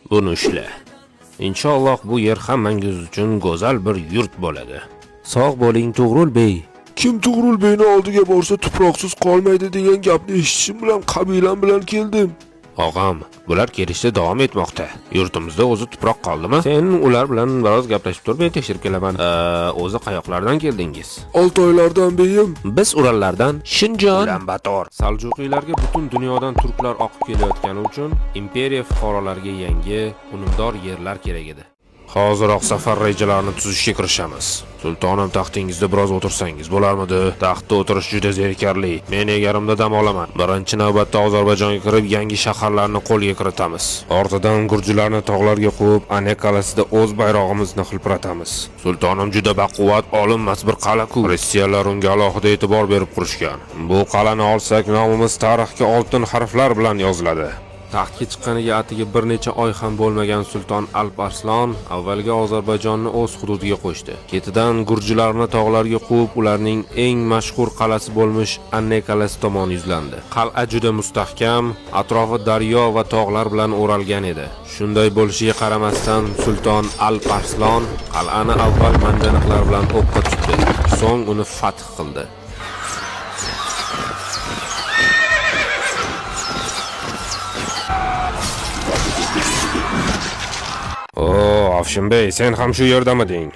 Buni ushla. Inshaalloh bu yer hammangiz uchun go'zal bir yurt bo'ladi. Sog' bo'ling To'g'rul bey. Kim To'g'rul beyni oldiga borsa tuproqsiz qolmaydi degan gapni eshitishim bilan qabilam bilan keldim. Og'am, bular kelishda davom etmoqda. Yurtimizda o'zi tuproq qoldimi? Sen ular bilan biroz gaplashib tur, men tekshirib kelaman. O'zi qayoqlardan keldingiz? Oltoylardan beyim. Biz Urallardan, Shinjon, Ulan-Bator. Saljuqiylarga butun dunyodan turklar oqib kelayotgani uchun imperiya fuqarolariga yangi, unumdor yerlar kerak edi. Hoziroq safar rejalarini tuzishga kirishamiz. Sultonim, taxtingizda biroz o'tirsangiz bo'larmidi? Taxtda o'tirish juda zerikarli. Men egarimda dam olaman. Birinchi navbatda Ozarbayjonga kirib, yangi shaharlarni qo'lga kiritamiz. Ortidan gurjilarni tog'larga qo'yib, Anek qalasida o'z bayrog'imizni hilpiratamiz. Sultonim juda baquvvat, olinmas bir qal'a-ku. Rossiyalar unga alohida e'tibor berib qurishgan. Bu qal'ani olsak, nomimiz tarixga oltin harflar bilan yoziladi. Taxtga chiqqaniga atigi bir necha oy ham bo'lmagan sulton Alp Arslan avvalgi Ozarbayjonni o'z hududiga qo'shdi. Ketidan gurjilarni tog'larga quvib, ularning eng mashhur qal'asi bo'lmish Anne qal'asi tomon yuzlandi. Qal'a juda mustahkam, atrofi daryo va tog'lar bilan o'ralgan edi. Shunday bo'lishiga qaramasdan sulton Alp Arslan qal'ani avval mandaniqlar bilan o'qqa tutdi, so'ng uni fath qildi. Afshinbey, sen ham shu yerdamiding?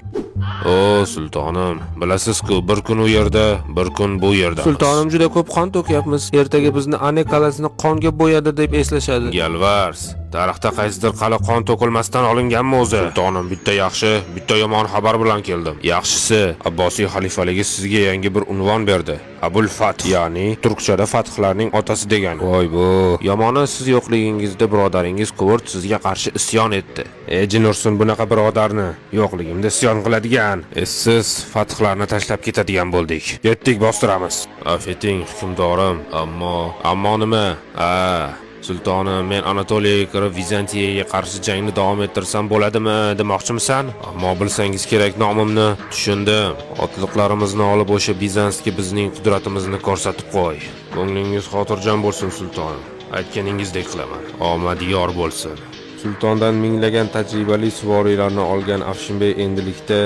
Sultonim, bilasiz-ku, bir kun u yerda, bir kun bu yerda. Sultonim, juda ko'p qon to'kyapmiz. Ertaga bizni Anek qalasini qonga bo'yadi deb eslashadi. Galvars, tarixda qaysidir qal'a qon to'kilmasdan olinganmi o'zi? Sultonim, bitta yaxshi, bitta yomon xabar bilan keldim. Yaxshisi, Abbosiy xalifaligi sizga yangi bir unvon berdi. Abul Fath, ya'ni turkchada fathlarning otasi degan. Voy bu. Yomoni, siz yo'qligingizda birodaringiz Quvurt sizga qarshi isyon etdi. Jin ursin bunaqa birodarni, yo'qligimda isyon qiladigan. Siz fathlarni tashlab ketadigan bo'ldik. Ketdik, bostiramiz. Afeting, hukmdorim. Ammo nima? Sultonim, men Anatoliyaga kirib Vizantiyaga qarshi jangni davom ettirsam bo'ladimi, demoqchimisan? Ammo bilsangiz kerak, nomimni tushundim. Otliqlarimizni olib o'sha Bizansga bizning qudratimizni ko'rsatib qo'y. Ko'nglingiz xotirjam bo'lsin, sultonim. Aytganingizdek qilaman. Omad yor bo'lsin. Sultondan minglagan tajribali suvoriylarni olgan Afshinbey endilikda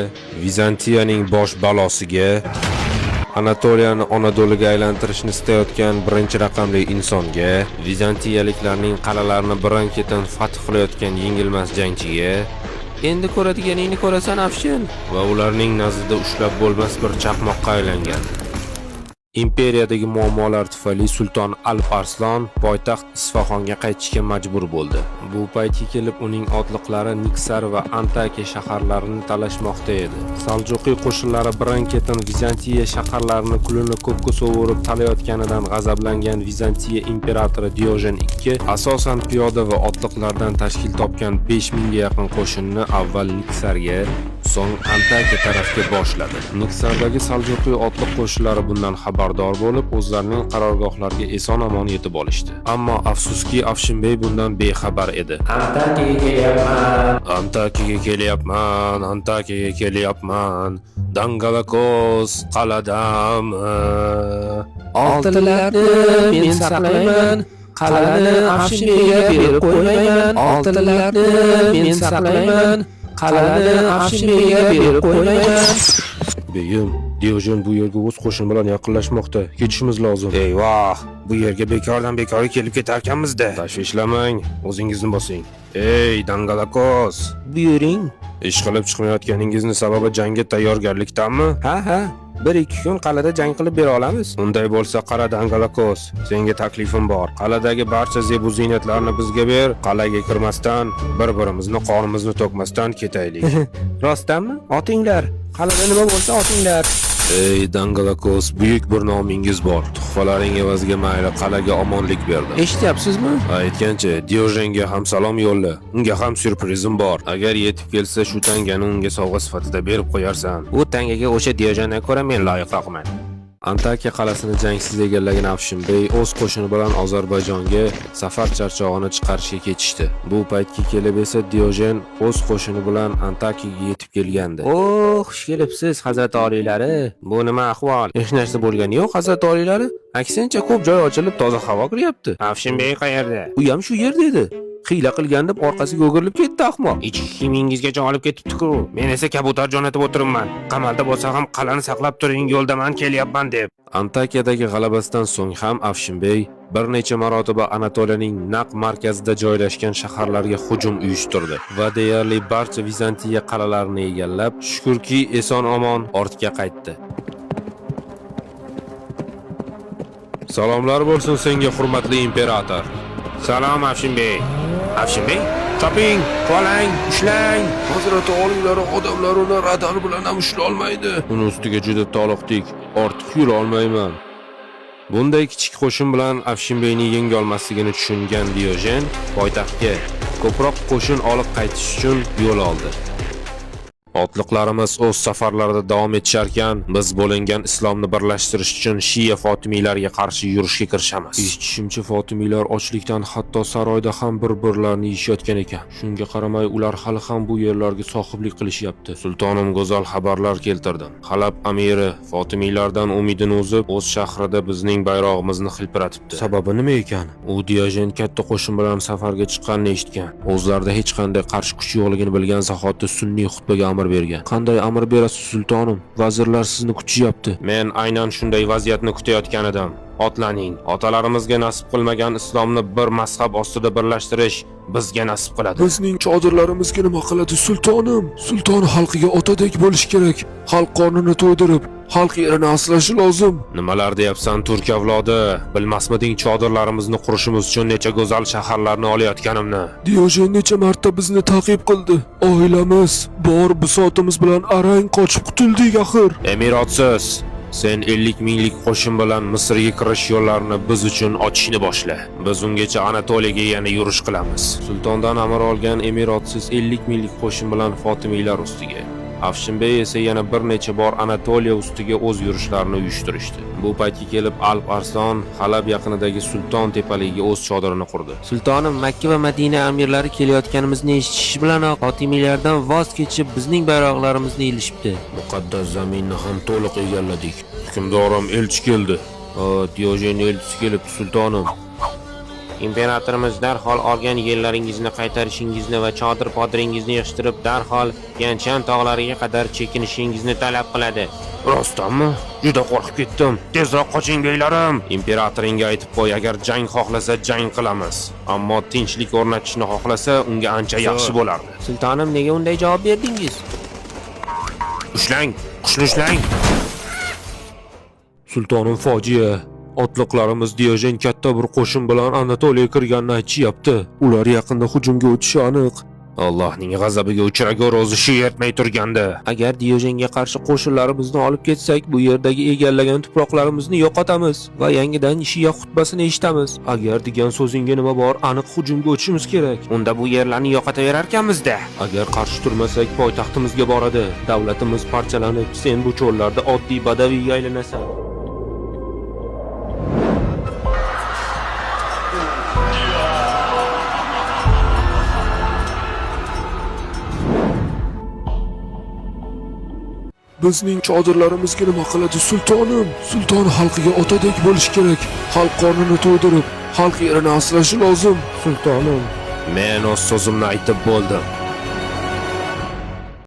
Vizantiyaning bosh balosiga, Anatoliyani Anadoluga aylantirishni istayotgan birinchi raqamli insonga, Vizantiyaliklarning qal'alarini birin-ketin fath qilayotgan yengilmas jangchiga, endi ko'radiganingni ko'rasan Afshin, va ularning nazdida ushlab bo'lmas bir chaqmoqqa aylangan. Imperiyadagi muammolar tufayli sulton Alp Arslan poytaxt Isfahonga qaytishga majbur bo'ldi. Bu paytga kelib uning otliqlari Niksar va Antakiya shaharlarini talashmoqda edi. Saljuqiy qo'shinlari birin-ketin Vizantiya shaharlarini kulini ko'kka sovurib talayotganidan g'azablangan Vizantiya imperatori Diojen II asosan piyoda va otliqlardan tashkil topgan 5000 ga yaqin qo'shinni avval Niksarga, so'ng Antakiya tarafga boshladi. Niksardagi Saljuqiy otliq qo'shinlari bundan xabardor bo'lib, o'zlarining qarorgohlariga eson-omon yetib olishdi. Ammo afsuski, Afshinbey bundan bexabar edi. Antakiyaga kelyapman. Dangalakos qal'adami? Oltinlarni men saqlayman. Qal'ani Afshinbeyga berib qo'ymayman. Oltinlarni men saqlayman. Qal'ani Afshinbeyga berib qo'ymayman. Beyim, Diojen bu yerga o'z qo'shin bilan yaqinlashmoqda. Ketishimiz lozim. Eyvoh, bu yerga bekordan bekorga kelib ketarkanmiz-da. Tashvishlamang, o'zingizni bosing. Ey, Dangalakos, Buyuring. ish qilib chiqmayotganingizni sababi jangga tayyorgarlikdanmi? Ha, 1-2 kun qal'ada jang qilib bera olamiz. Unday bo'lsa, qara Dangalakos, senga taklifim bor. Qal'adagi barcha zebu ziynatlarni bizga ber. Qal'aga kirmasdan, bir-birimizni qornimizni to'kmasdan ketaylik. Rostdanmi? Otinglar. Qal'ada nima bo'lsa otinglar. Ey Dangalakos, buyuk bir nomingiz bor. Tuhfalaring evaziga mayli qal'aga omonlik berdim. Eshityapsizmi? Aytgancha, Diojenga ham salom yo'lla. Unga ham syurprizim bor. Agar yetib kelsa, shu tangani unga sovg'a sifatida berib qo'yarsan. Bu tangaga o'sha Diojendan ko'ra men loyiqroqman. Antakiya qalasini jangsiz egallagan Afshinbey o'z qo'shini bilan Ozarbayjonga safar charchog'ini chiqarishga ketishdi. Bu paytga kelib esa Diojen o'z qo'shini bilan Antakiyaga yetib kelgandi. Xush kelibsiz, hazrat oliylari. Bu nima ahvol? Hech narsa bo'lgani yo'q, hazrat oliylari. Aksincha ko'p joy ochilib, toza havo kiryapti. Afshinbey qayerda? U ham shu yerda edi. Hiyla qilgan deb orqasiga o'girilib ketdi ahmoq. Ichki kiyimingizgacha olib ketibdi-ku. Men esa kabutar jo'natib o'tiribman. Qamalda bo'lsa ham qal'ani saqlab turing, yo'ldaman kelyapman deb. Antakiyadagi g'alabasidan so'ng ham Afshinbey bir necha marotaba Anatoliyaning naq markazida joylashgan shaharlarga hujum uyushtirdi va deyarli barcha Vizantiya qalalarini egallab, shukrki eson-omon ortga qaytdi. Salomlar bo'lsin senga, hurmatli imperator. Salom Afshinbey. Afshinbey, choping, qo'lang, ushlang. Hazrati oliylari odamlar uni radar bilan ham ushlay olmaydi. Uni ustiga juda toliqdik. Ortiq yura olmayman. Bunday kichik qo'shin bilan Afshinbeyni yenga olmasligini tushungan Diojen poytaxtga ko'proq qo'shin olib qaytish uchun yo'l oldi. Otliqlarimiz o'z safarlarida davom etisharkan, biz bo'lingan islomni birlashtirish uchun Shia Fotimiylarga qarshi yurishga kirishamiz. Eshitishimcha, Fotimiylar ochlikdan hatto saroyda ham bir-birlarini yeyishayotgan ekan. Shunga qaramay, ular hali ham bu yerlarga sohiblik qilishyapti. Sultonim go'zal xabarlar keltirdim. Halab amiri Fotimiylardan umidini uzib, o'z shahrida bizning bayrog'imizni hilpiratibdi. Sababi nima ekan? U Diojen katta qo'shin bilan safarga chiqqanini eshitgan. O'zlarida hech qanday qarshi kuch yo'qligini bilgan zahotda sunniy xutbaga bergan. Qanday amr berasiz sultonim? Vazirlar sizni kutishyapti. Men aynan shunday vaziyatni kutayotgan edim. Otlaning. Otalarimizga nasib qilmagan islomni bir mazhab ostida birlashtirish bizga nasib qiladi. Bizning chodirlarimizga nima qiladi sultonim? Sulton xalqiga otadek bo'lish kerak. Xalq qornini to'ydirib, xalq yerini asrashi lozim. Nimalar deyapsan, turk avlodi? Bilmasmiding chodirlarimizni qurishimiz uchun necha go'zal shaharlarni olayotganimni? Diojen necha marta bizni ta'qib qildi. Oilamiz, bor bisotimiz bilan arang qochib qutuldik axir. Emirotsiz, sen 50 minglik qo'shin bilan Misrga kirish yo'llarini biz uchun ochishni boshla. Biz ungacha Anatoliyaga yana yurish qilamiz. Sultondan amr olgan Emirotsiz 50 minglik qo'shin bilan Fotimiylar ustiga, Afshinbey esa yana bir necha bor Anatoliya ustiga o'z yurishlarini uyushtirishdi. Bu paytga kelib Alp Arslan Halab yaqinidagi Sulton tepaligiga o'z chodirini qurdi. Sultonim, Makka va Madina amirlari kelayotganimizni eshitish bilanoq Fotimiylardan voz kechib bizning bayroqlarimizni ilishibdi. Muqaddas zaminni ham to'liq egalladik. Hukmdorim elchi keldi. Diojen elchisi kelibdi sultonim. Imperatorimiz darhol olgan yerlaringizni qaytarishingizni va chodir podiringizni yig'ishtirib darhol Yanchan tog'lariga qadar chekinishingizni talab qiladi. Rostdanmi? Juda qo'rqib ketdim. Tezroq qoching beylarim. Imperatorga aytib qo'y, agar jang xohlasa jang qilamiz. Ammo tinchlik o'rnatishni xohlasa unga ancha yaxshi bo'lardi. Sultonim, nega unday javob berdingiz? Ushlang, qushni ushlang. Sultonim, fojia. Otliqlarimiz Diojen katta bir qo'shin bilan Anatoliyaga kirganini aytishyapti. Ular yaqinda hujumga o'tishi aniq. Allohning g'azabiga uchragur o'zi shu yetmay turganda. Agar Diojenga qarshi qo'shinlarimizni olib ketsak, bu yerdagi egallagan tuproqlarimizni yo'qotamiz va yangidan Shia xutbasini eshitamiz. Agar degan so'zingga nima bor? Aniq hujumga o'tishimiz kerak. Unda bu yerlarni yo'qotaverar ekanmiz-da. Agar qarshi turmasak, poytaxtimizga boradi. Davlatimiz parchalanib, sen bu cho'llarda oddiy badaviyga aylanasan. Bizning chodirlarimizga nima qiladi sultonim? Sulton xalqiga otadek bo'lish kerak. Xalq qornini to'ydirib, xalq yerini asrashi lozim. Sultonim, Men o'z so'zimni aytib bo'ldim.